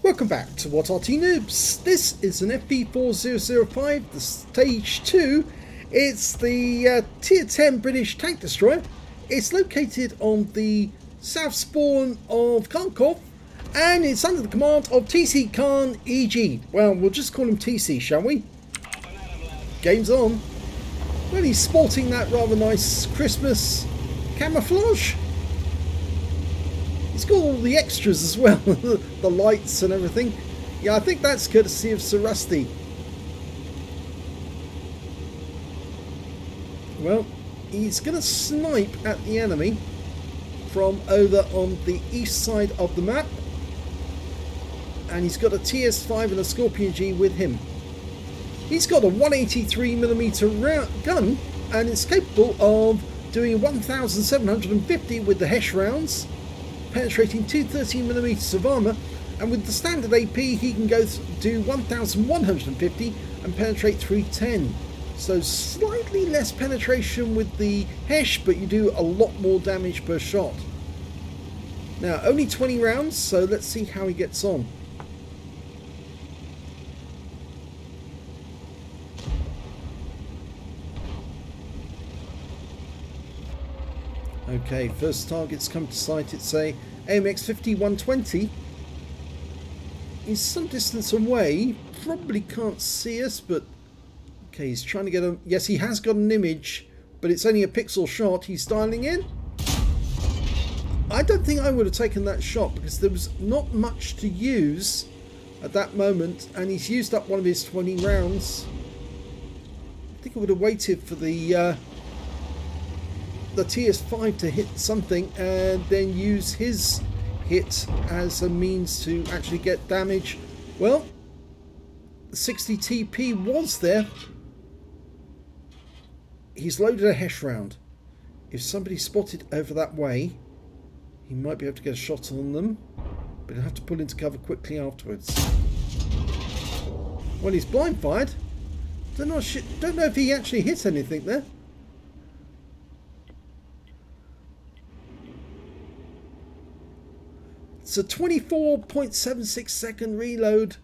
Welcome back to What Arty Noobs. This is an FV4005, the Stage II. It's the Tier 10 British tank destroyer. It's located on the south spawn of Kharkov, and it's under the command of TC Khan EG. Well, we'll just call him TC, shall we? Game's on. Well, he's sporting that rather nice Christmas camouflage. He's got all the extras as well, the lights and everything. Yeah, I think that's courtesy of Sir Rusty. Well, he's going to snipe at the enemy from over on the east side of the map. And he's got a TS5 and a Scorpion G with him. He's got a 183mm gun, and it's capable of doing 1,750 with the HESH rounds, penetrating 213mm of armour, and with the standard AP he can go do 1,150 and penetrate 310. So slightly less penetration with the HESH, but you do a lot more damage per shot. Now only 20 rounds, so let's see how he gets on. Okay, first target's come to sight. It's a AMX-5120. He's some distance away, probably can't see us, but okay, he's trying to get a... Yes, he has got an image, but it's only a pixel shot. He's dialing in. I don't think I would have taken that shot because there was not much to use at that moment, and he's used up one of his 20 rounds. I think I would have waited for the TS5 to hit something and then use his hit as a means to actually get damage. Well, the 60 TP was there. He's loaded a HESH round. If somebody spotted over that way, he might be able to get a shot on them, but he'll have to pull into cover quickly afterwards. Well, he's blind fired. Don't know if he actually hit anything there. It's a 24.76 second reload.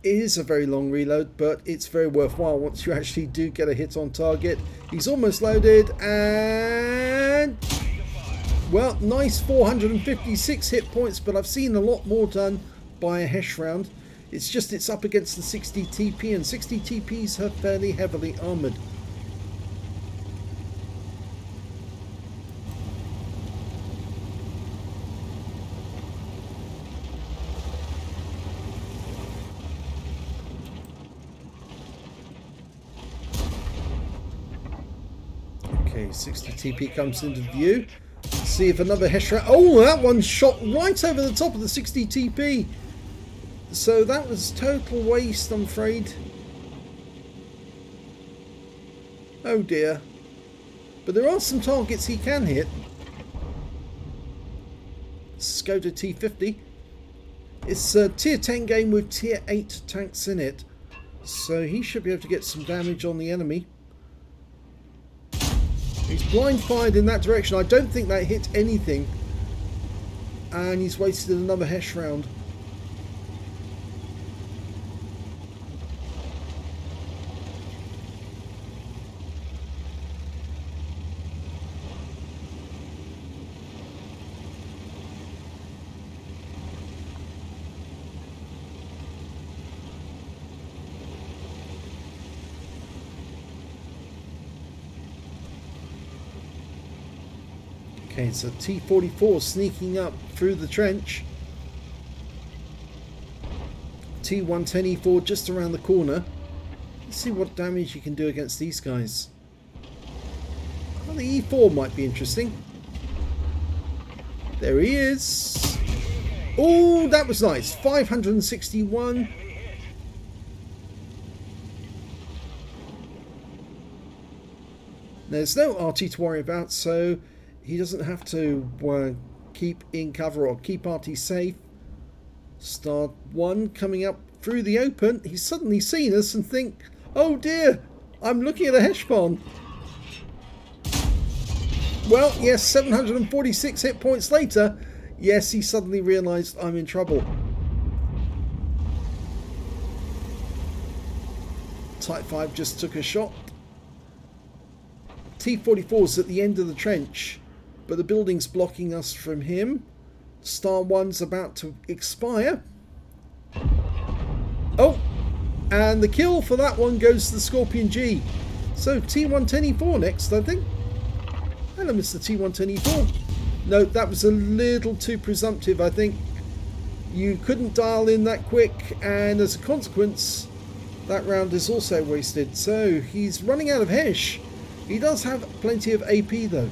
It is a very long reload, but it's very worthwhile once you actually do get a hit on target. He's almost loaded, and well, nice 456 hit points, but I've seen a lot more done by a HESH round. It's just it's up against the 60 TP, and 60 TPs are fairly heavily armoured. Okay, 60 TP comes into view. Let's see if another HESH round... Oh, that one shot right over the top of the 60 TP. So that was total waste, I'm afraid. Oh dear. But there are some targets he can hit. Skoda T50. It's a tier 10 game with tier 8 tanks in it. So he should be able to get some damage on the enemy. He's blind fired in that direction. I don't think that hit anything. And he's wasted another HESH round. Okay, so T44 sneaking up through the trench. T110E4 just around the corner. Let's see what damage you can do against these guys. Well, the E4 might be interesting. There he is. Oh, that was nice. 561. There's no Arty to worry about, so he doesn't have to keep in cover or keep Arty safe. Star 1 coming up through the open. He's suddenly seen us and think, oh dear, I'm looking at a HESH bomb. Well, yes, 746 hit points later, Yes, he suddenly realised I'm in trouble. Type 5 just took a shot. T-44's at the end of the trench, but the building's blocking us from him. Star 1's about to expire. Oh, and the kill for that one goes to the Scorpion G. So T110E4 next, I think. Hello, Mr. T110E4. No, that was a little too presumptive, I think. You couldn't dial in that quick, and as a consequence, that round is also wasted. So he's running out of hesh. He does have plenty of AP though.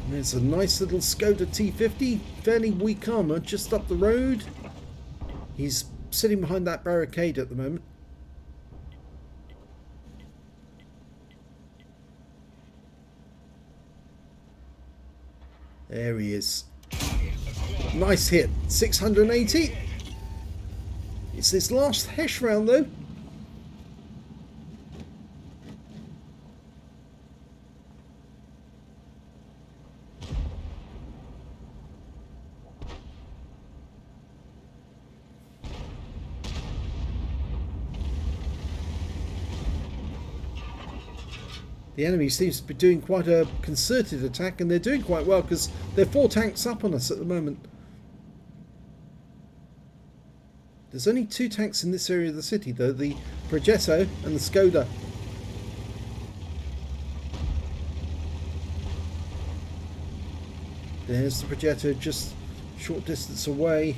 There's a nice little Skoda T50, fairly weak armour, just up the road. He's sitting behind that barricade at the moment. There he is. Nice hit. 680. It's this last hesh round though. The enemy seems to be doing quite a concerted attack, and they're doing quite well because they're 4 tanks up on us at the moment. There's only 2 tanks in this area of the city though, the Progetto and the Skoda. There's the Progetto just short distance away.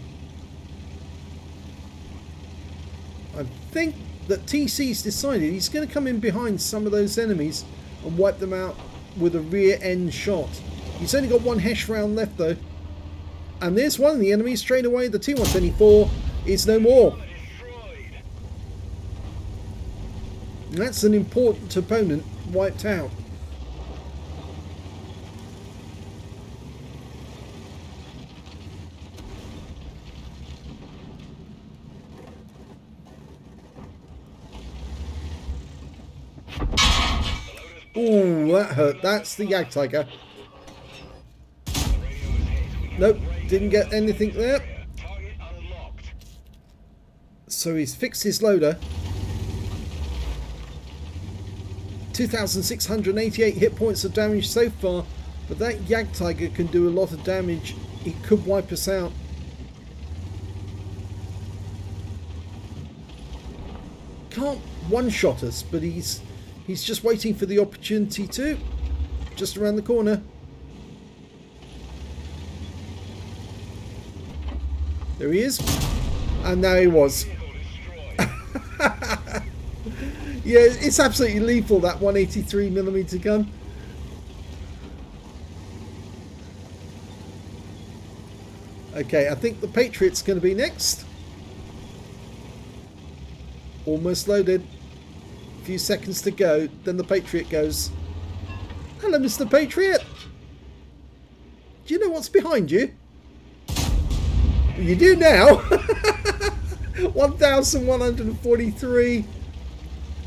I think that TC's decided he's going to come in behind some of those enemies and wipe them out with a rear end shot. He's only got 1 hesh round left though. And there's one of the enemies straight away. The T124 is no more. And that's an important opponent wiped out. Ooh, that hurt. That's the Jagdtiger. Nope, didn't get anything there. So he's fixed his loader. 2,688 hit points of damage so far, but that Jagdtiger can do a lot of damage. It could wipe us out. Can't one-shot us, but he's just waiting for the opportunity to. Just around the corner. There he is. And now he was. Yeah, it's absolutely lethal, that 183mm gun. Okay, I think the Patriot's going to be next. Almost loaded. A few seconds to go, then the Patriot goes. Hello, Mr. Patriot. Do you know what's behind you? You do now. 1,143.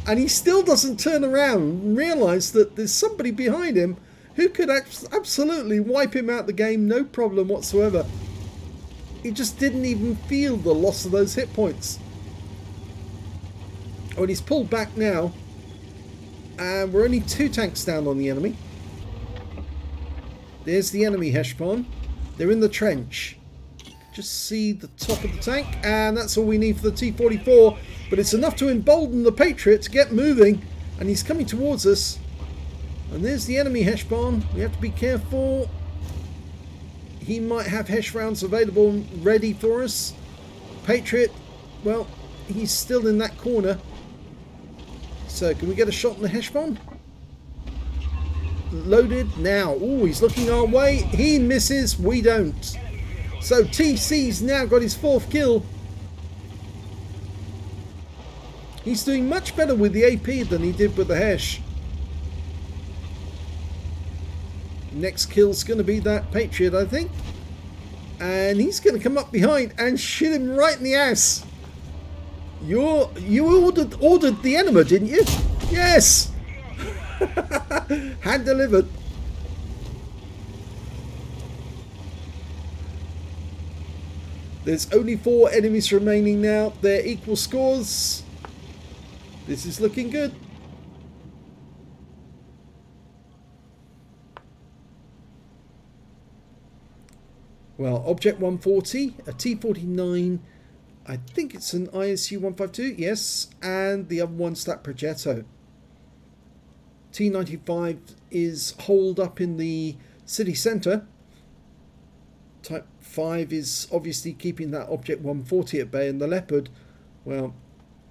And he still doesn't turn around and realise that there's somebody behind him who could absolutely wipe him out the game, no problem whatsoever. He just didn't even feel the loss of those hit points. Oh, and he's pulled back now. And we're only 2 tanks down on the enemy. There's the enemy Heshbon. They're in the trench. Just see the top of the tank, and that's all we need for the T-44, but it's enough to embolden the Patriot to get moving, and he's coming towards us. And there's the enemy Heshbon. We have to be careful. He might have Hesh rounds available and ready for us. Patriot, well, he's still in that corner. So can we get a shot on the Heshbon? Loaded now. Oh, he's looking our way. He misses, we don't. So TC's now got his 4th kill. He's doing much better with the AP than he did with the Hesh. Next kill's going to be that Patriot, I think. And he's going to come up behind and shoot him right in the ass. You ordered the enema, didn't you? Yes! Hand delivered. There's only 4 enemies remaining now. They're equal scores. This is looking good. Well, Object 140, a T49, I think it's an ISU 152, yes, and the other one's that Progetto. T95 is holed up in the city centre. Type 5 is obviously keeping that Object 140 at bay, and the Leopard, well,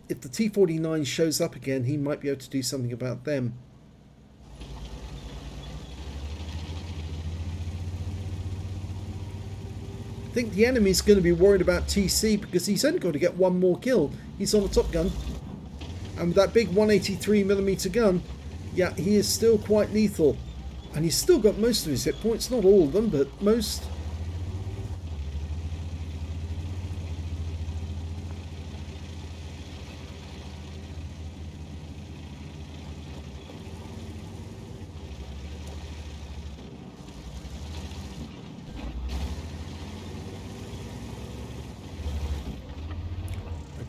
if the T49 shows up again, he might be able to do something about them. I think the enemy's going to be worried about TC because he's only got to get 1 more kill. He's on the top gun. And with that big 183mm gun, yeah, he is still quite lethal. And he's still got most of his hit points. Not all of them, but most.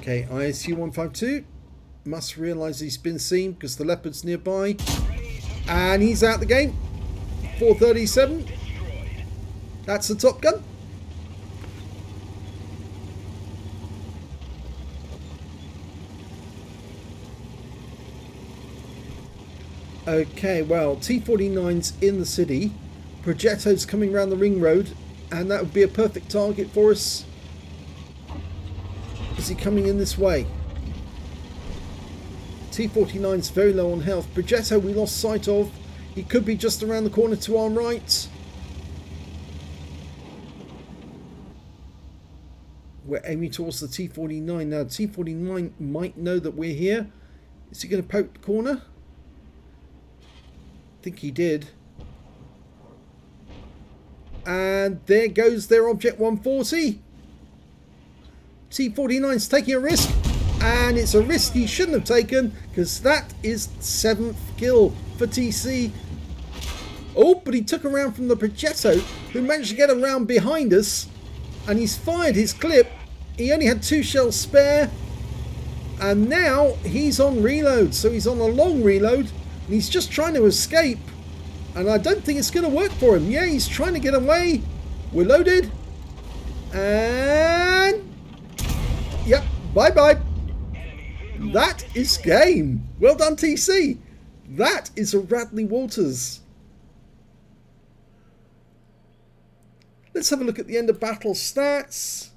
Okay, ISU 152 must realise he's been seen because the Leopard's nearby. And he's out the game. 437. That's the top gun. Okay, well, T49's in the city. Progetto's coming around the ring road. And that would be a perfect target for us. Is he coming in this way? T49's very low on health. Progetto we lost sight of. He could be just around the corner to our right. We're aiming towards the T49 now. T49 might know that we're here. Is he going to poke the corner? I think he did. And there goes their Object 140. T49's taking a risk, and it's a risk he shouldn't have taken because that is 7th kill for TC. Oh, but he took around from the Progetto, who managed to get around behind us, and he's fired his clip. He only had 2 shells spare, and now he's on reload, so he's on a long reload, and he's just trying to escape, and I don't think it's going to work for him. Yeah, he's trying to get away. We're loaded, and yep, bye-bye. That is game. Well done, TC. That is a Radley Walters. Let's have a look at the end of battle stats.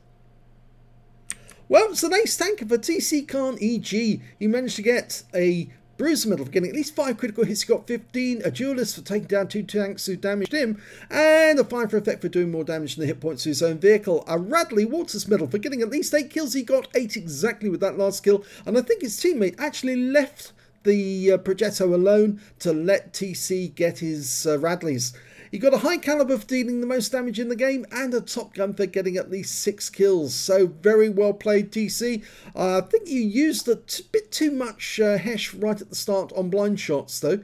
Well, it's an ace tanker for TC Khan EG. He managed to get a Bruiser Medal for getting at least 5 critical hits. He got 15, a duelist for taking down 2 tanks who damaged him, and a 5 for effect for doing more damage than the hit points to his own vehicle. A Radley Walters Medal for getting at least 8 kills. He got 8 exactly with that last kill, and I think his teammate actually left the Progetto alone to let TC get his Radleys. He got a high caliber for dealing the most damage in the game, and a top gun for getting at least 6 kills. So very well played, TC. I think you used a bit too much Hesh right at the start on blind shots, though.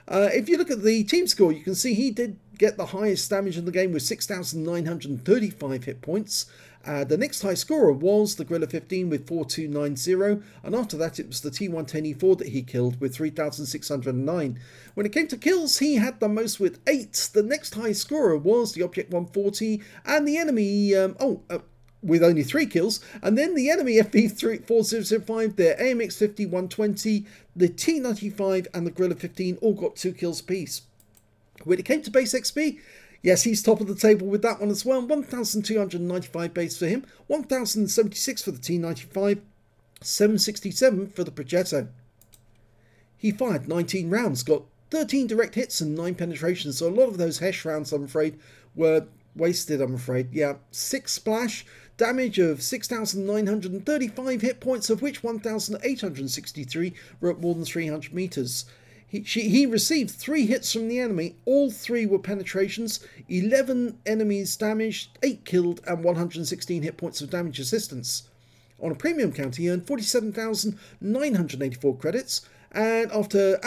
If you look at the team score, you can see he did get the highest damage in the game with 6,935 hit points. The next high scorer was the Gorilla 15 with 4,290, and after that it was the T110E4 that he killed with 3,609. When it came to kills, he had the most with 8. The next high scorer was the Object 140, and the enemy, with only 3 kills, and then the enemy FV4005, their AMX 5120, the T95 and the Gorilla 15 all got 2 kills apiece. When it came to base XP, yes, he's top of the table with that one as well. 1,295 base for him, 1,076 for the T95, 767 for the Progetto. He fired 19 rounds, got 13 direct hits and 9 penetrations, so a lot of those Hesh rounds, I'm afraid, were wasted, I'm afraid. Yeah, 6 splash, damage of 6,935 hit points, of which 1,863 were at more than 300 meters. He received 3 hits from the enemy. All 3 were penetrations, 11 enemies damaged, 8 killed, and 116 hit points of damage assistance. On a premium count, he earned 47,984 credits, and after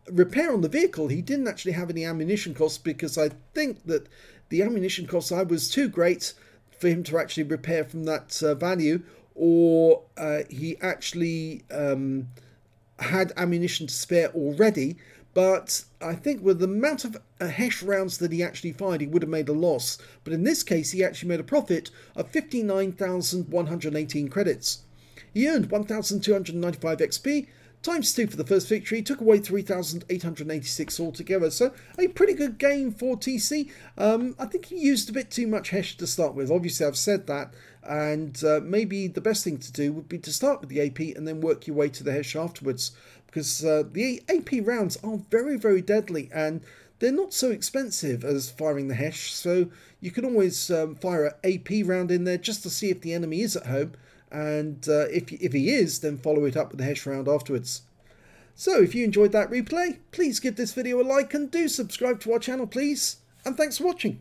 repair on the vehicle, he didn't actually have any ammunition costs, because I think that the ammunition cost was too great for him to actually repair from that value, or he actually had ammunition to spare already. But I think with the amount of HESH rounds that he actually fired, he would have made a loss. But in this case, he actually made a profit of 59,118 credits. He earned 1,295 XP, times 2 for the first victory, took away 3,886 altogether. So a pretty good game for TC. I think he used a bit too much HESH to start with. Obviously, I've said that. And maybe the best thing to do would be to start with the AP and then work your way to the HESH afterwards. Because the AP rounds are very, very deadly, and they're not so expensive as firing the HESH. So you can always fire an AP round in there just to see if the enemy is at home. And if he is, then follow it up with the HESH round afterwards. So if you enjoyed that replay, please give this video a like and do subscribe to our channel, please. And thanks for watching.